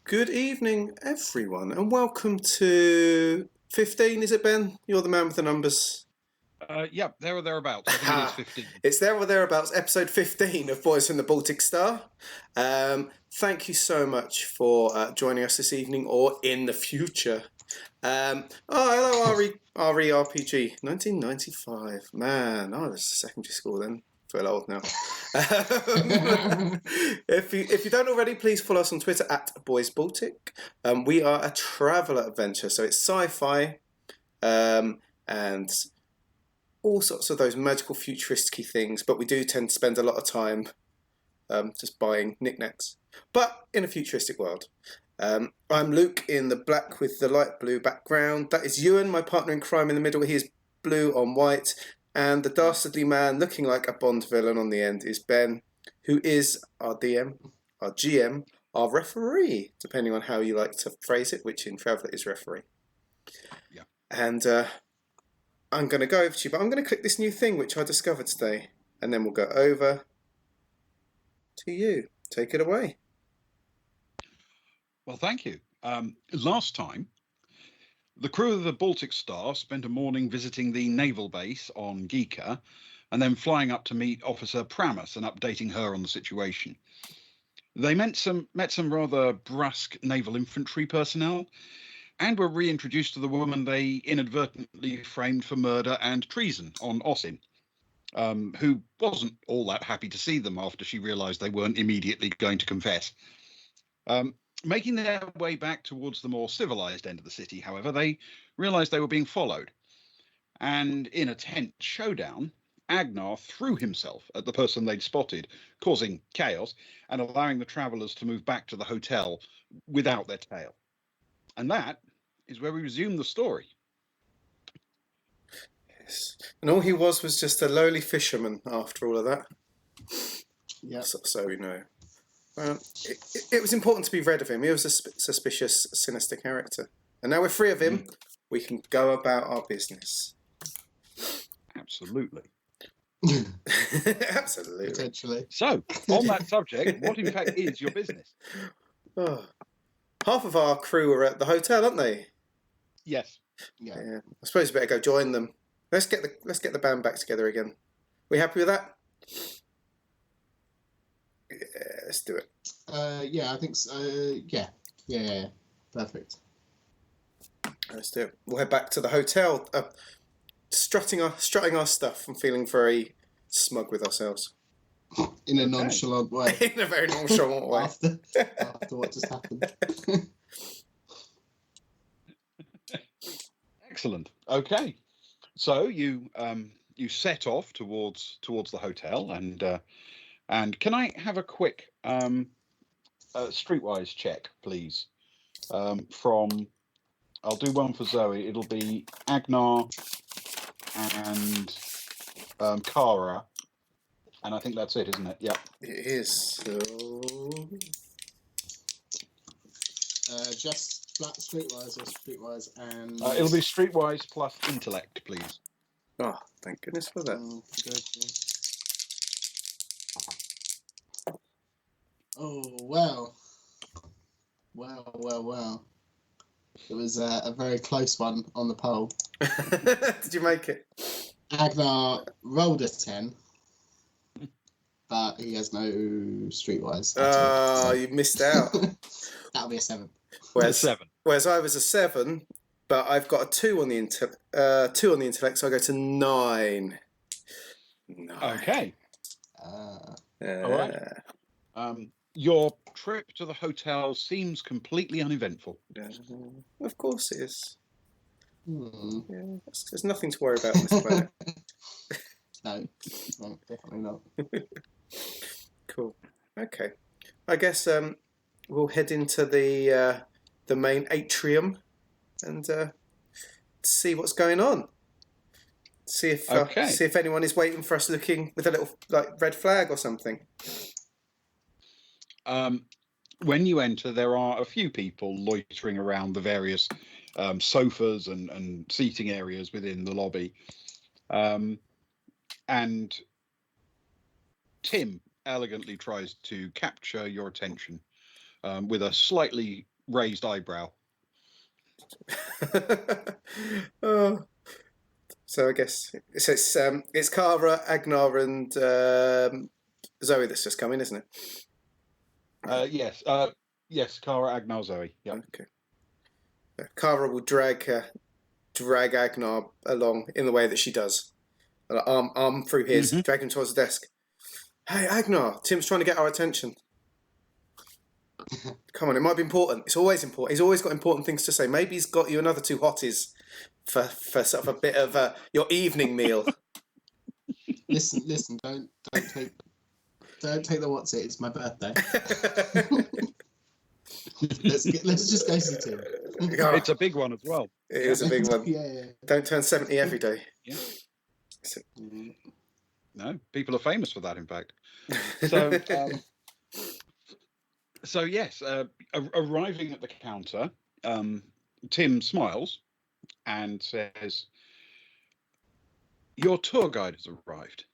Good evening, everyone, and welcome to 15, is it, Ben? You're the man with the numbers. Yep, there or thereabouts. I think it is 15. It's there or thereabouts, episode 15 of Boys from the Baltic Star. Thank you so much for joining us this evening or in the future. Hello, RE RPG, 1995. Man, I was secondary school then. Feel old now. If you don't already, please follow us on Twitter at Boys Baltic. We are a traveller adventure, so it's sci-fi and all sorts of those magical futuristic things, but we do tend to spend a lot of time just buying knickknacks, but in a futuristic world. I'm Luke in the black with the light blue background. That is Ewan, my partner in crime, in the middle. He is blue on white. And the dastardly man looking like a Bond villain on the end is Ben, who is our DM, our GM, our referee, depending on how you like to phrase it, which in Traveller is referee. Yeah. And I'm going to go over to you, but I'm going to click this new thing which I discovered today, and then we'll go over to you. Take it away. Well, thank you. Last time, the crew of the Baltic Star spent a morning visiting the naval base on Giikur and then flying up to meet Officer Pramus and updating her on the situation. They met some rather brusque naval infantry personnel and were reintroduced to the woman they inadvertently framed for murder and treason on Osin, who wasn't all that happy to see them after she realised they weren't immediately going to confess. Making their way back towards the more civilized end of the city, however, they realized they were being followed. And in a tense showdown, Agnar threw himself at the person they'd spotted, causing chaos and allowing the travelers to move back to the hotel without their tail. And that is where we resume the story. Yes. And all he was just a lowly fisherman after all of that. Yeah. So we know. It was important to be rid of him. He was a suspicious, sinister character. And now we're free of him. We can go about our business. Absolutely. Absolutely. Potentially. So, on that subject, what in fact is your business? Oh. Half of our crew are at the hotel, aren't they? Yes. Yeah. I suppose we better go join them. Let's get the band back together again. We happy with that? Yeah, let's do it. Yeah, I think so. Yeah. Perfect. Let's do it. We'll head back to the hotel, strutting our stuff and feeling very smug with ourselves. In a nonchalant way. In a very nonchalant way. After what just happened. Excellent. Okay. So you set off towards the hotel, and can I have a quick streetwise check, please? I'll do one for Zoe. It'll be Agnar and Kara, and I think that's it, isn't it? Yeah. It is. So... just flat streetwise or streetwise and... It'll be streetwise plus intellect, please. Oh, thank goodness for that. Oh, well. Well. It was a very close one on the poll. Did you make it? Agnar rolled a 10, but he has no streetwise. Oh, you missed out. That'll be a 7. Whereas I was a 7, but I've got a 2 on the intellect, so I go to 9. Okay. All right. Your trip to the hotel seems completely uneventful. Of course it is. Yeah, there's nothing to worry about on this planet. No, definitely not. Cool. Okay. I guess we'll head into the main atrium and see what's going on. See if anyone is waiting for us, looking with a little red flag or something. When you enter, there are a few people loitering around the various sofas and seating areas within the lobby. And Tim elegantly tries to capture your attention with a slightly raised eyebrow. Oh, so I guess it's Cara, Agnar, and Zoe that's just coming, isn't it? Yes. Yes. Cara, Agnar, Zoe. Yeah. Okay. Cara will drag Agnar along in the way that she does. Arm through his, drag him towards the desk. Hey, Agnar, Tim's trying to get our attention. Come on, it might be important. It's always important. He's always got important things to say. Maybe he's got you another 2 hotties for sort of a bit of your evening meal. Listen, don't take the what's it. It's my birthday. let's just go see Tim. It's a big one as well. It is a big one. Yeah. Don't turn 70 every day. Yeah. No, people are famous for that, in fact. So, so yes, arriving at the counter, Tim smiles and says, "Your tour guide has arrived,"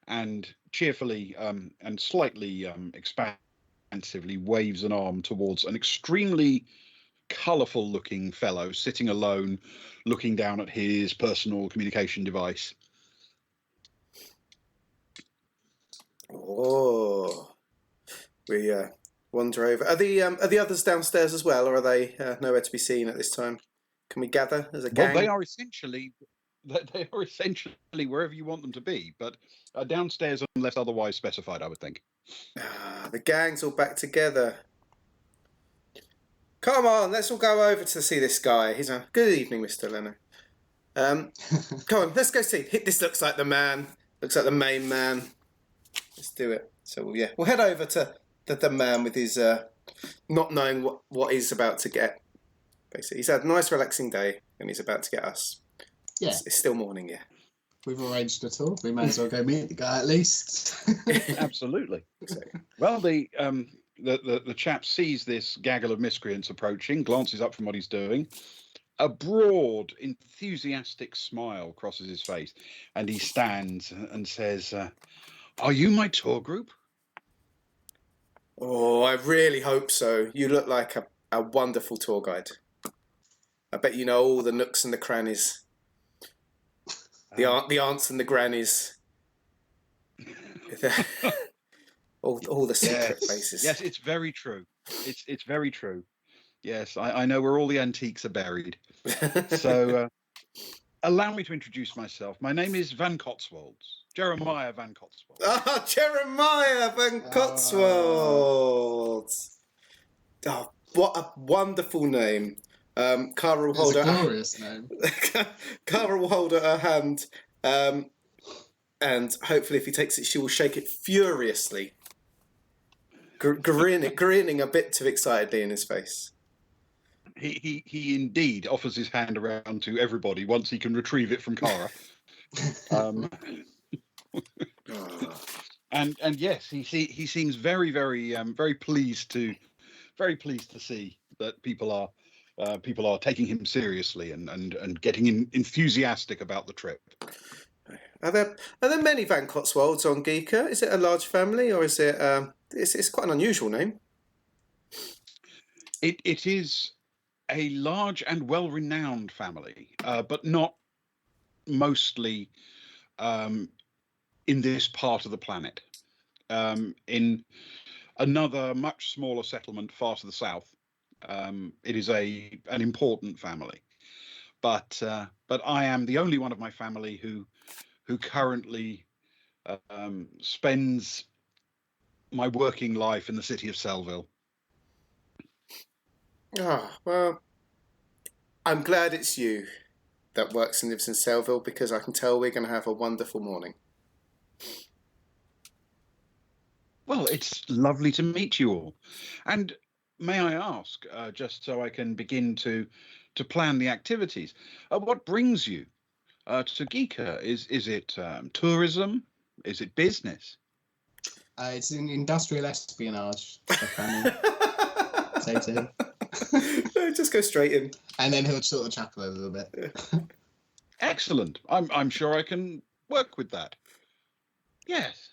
and cheerfully and slightly expansively waves an arm towards an extremely colourful-looking fellow sitting alone, looking down at his personal communication device. Oh, we wander over. Are the others downstairs as well, or are they nowhere to be seen at this time? Can we gather as a gang? Well, they are essentially wherever you want them to be, but downstairs unless otherwise specified, I would think. The gang's all back together. Come on, let's all go over to see this guy. He's a good evening, Mr. Leno. Come on, let's go see. This looks like the man. Looks like the main man. Let's do it. So yeah, we'll head over to the man with his not knowing what he's about to get. Basically, he's had a nice relaxing day and he's about to get us. Yeah. It's still morning, yeah. We've arranged a tour. We may as well go meet the guy at least. Absolutely. Well, the chap sees this gaggle of miscreants approaching, glances up from what he's doing. A broad, enthusiastic smile crosses his face, and he stands and says, "Are you my tour group?" Oh, I really hope so. You look like a wonderful tour guide. I bet you know all the nooks and the crannies. The aunts and the grannies. all the secret places. Yes, it's very true. It's very true. Yes, I know where all the antiques are buried. So allow me to introduce myself. My name is Van Cotswolds. Jeremiah Van Cotswolds. Ah, Jeremiah Van Cotswolds. Oh, what a wonderful name. Cara will hold It's a glorious name. Cara will hold her hand, and hopefully, if he takes it, she will shake it furiously, grinning a bit too excitedly in his face. He indeed offers his hand around to everybody once he can retrieve it from Cara. And yes, he seems very pleased to see that people are taking him seriously and getting enthusiastic about the trip. Are there many Van Cotswolds on Giikur? Is it a large family, or is it? It's quite an unusual name. It is a large and well-renowned family, but not mostly in this part of the planet. In another much smaller settlement far to the south, it is an important family, but I am the only one of my family who currently spends my working life in the city of Sellville. Ah, well, I'm glad it's you that works and lives in Sellville, because I can tell we're going to have a wonderful morning. Well, it's lovely to meet you all. And may I ask, just so I can begin to plan the activities, what brings you to Giikur? Is it tourism? Is it business? It's an industrial espionage. Say to him. Just go straight in. And then he'll sort of chuckle a little bit. Excellent. I'm sure I can work with that. Yes,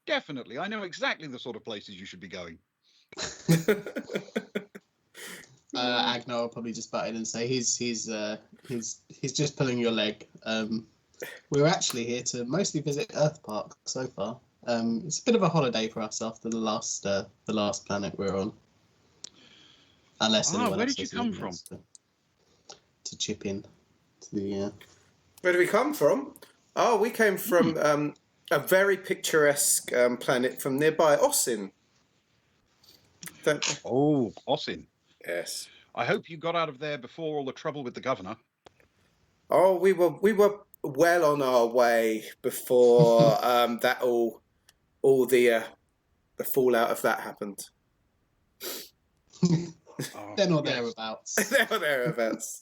definitely. I know exactly the sort of places you should be going. Agnar will probably just butt in and say he's just pulling your leg. We're actually here to mostly visit Earth Park so far. It's a bit of a holiday for us after the last planet we're on. Unless anyone where else did you has come anything from? else to chip in to the. Where do we come from? Oh, we came from a very picturesque planet from nearby, Osin. Oh, Osin. Yes. I hope you got out of there before all the trouble with the governor. Oh, we were well on our way before that all the fallout of that happened. Then or yes. thereabouts. There or thereabouts.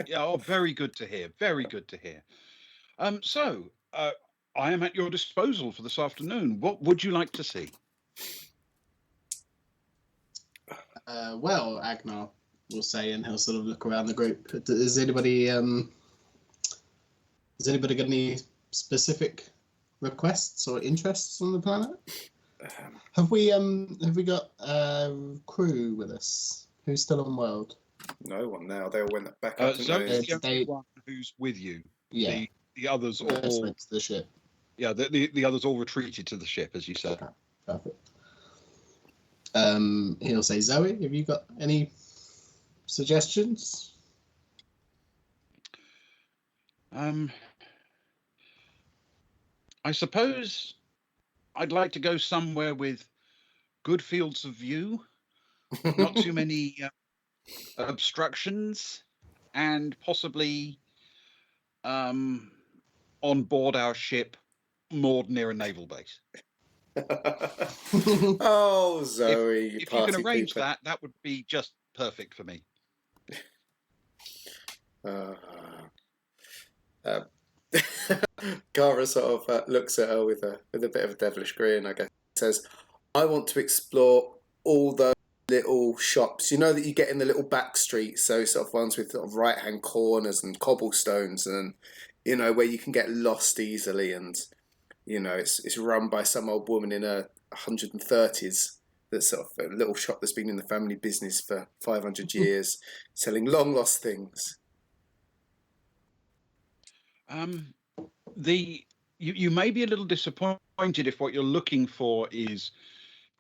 Yeah, oh, very good to hear. Very good to hear. So, I am at your disposal for this afternoon. What would you like to see? Well, Agnar will say, and he'll sort of look around the group. Has anybody got any specific requests or interests on the planet? Have we got crew with us? Who's still on world? No one now. They all went back up. Zoe's the only one who's with you. Yeah. The others all went to the ship. Yeah, the others all retreated to the ship, as you said. Okay, perfect. He'll say, Zoe, have you got any suggestions? I suppose I'd like to go somewhere with good fields of view, not too many obstructions, and possibly on board our ship moored near a naval base. Oh, Zoe, if you can arrange that, that would be just perfect for me. Gara sort of looks at her with a bit of a devilish grin, I guess. Says, I want to explore all those little shops, you know, that you get in the little back streets, so sort of ones with sort of right-hand corners and cobblestones and, you know, where you can get lost easily and, you know, it's run by some old woman in her 130s. That's sort of a little shop that's been in the family business for 500 years, selling long-lost things. You may be a little disappointed if what you're looking for is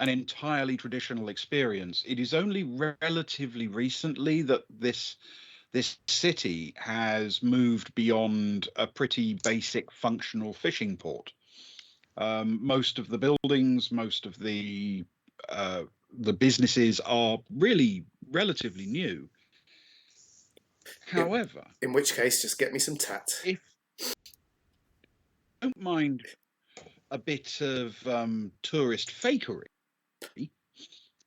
an entirely traditional experience. It is only relatively recently that this city has moved beyond a pretty basic functional fishing port. Most of the buildings, most of the businesses are really relatively new. However, in which case, just get me some tat. If you don't mind a bit of tourist fakery,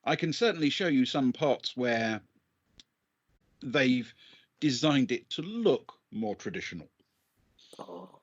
I can certainly show you some parts where they've designed it to look more traditional. Oh.